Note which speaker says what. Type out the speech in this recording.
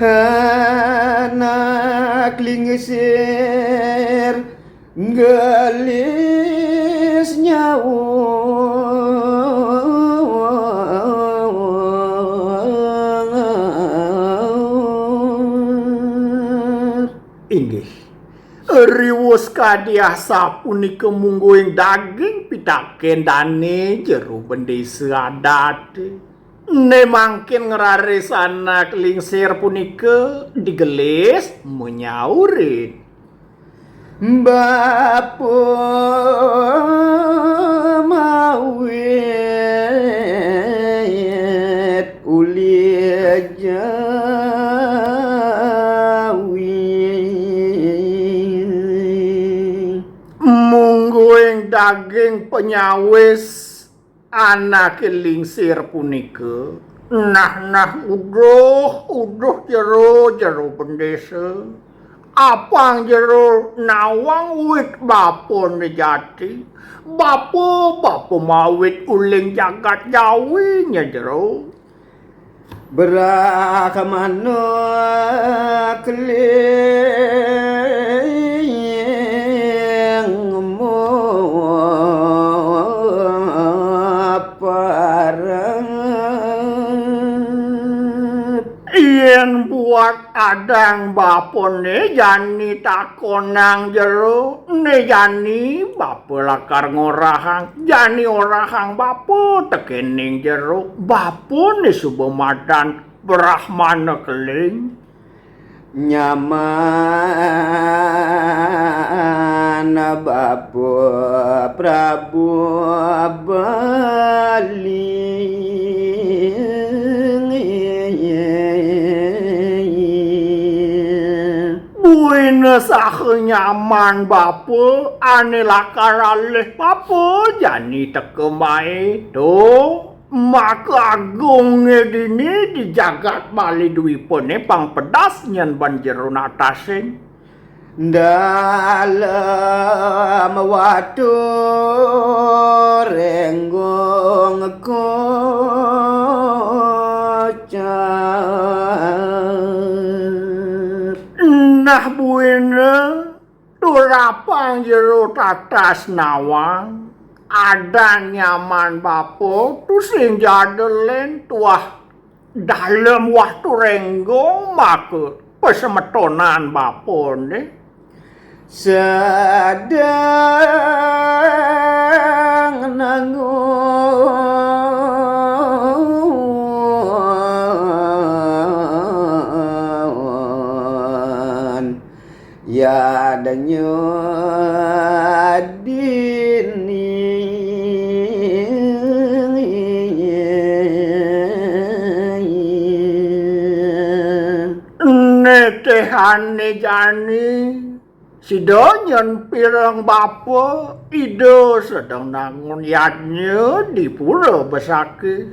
Speaker 1: anak lingsir gelis nyaur inggih riwus kadiah sapunika mungguing daging pitaken dane jero bendesa adat ne mangkin ngeraris anak lingsir punika digelis menyaurin Bapa mawit uli jawi mungguing daging penyawis anak lingsir punika nah uduh jero pendesa apang jero nawang wit bapon jati bapo mawit uling jagat jawi nya jero berakamano keling mo parang yen buat adang bapon ne jani takonang jero ne jani bapo lakar ngorahang jani orahang bapo tekening jero bapo ne subamadan brahmana keling nyaman bapo Prabu Bali sah nyaman bapo ane lakar alih bapo jani tekemai to maka agung dini di jagat bali duwipone pang pedas nyen banjero natasen dalam watu renggong nah buina turapang jero tatas nawang ada nyaman bapo tu sing jadelen tuah dalam waktu renggong maka pesemetonan bapo ne sedang nangun ya danyo dini netehane jani sidonyen pirang bapo ido sedang nangun yadnya di pura besaki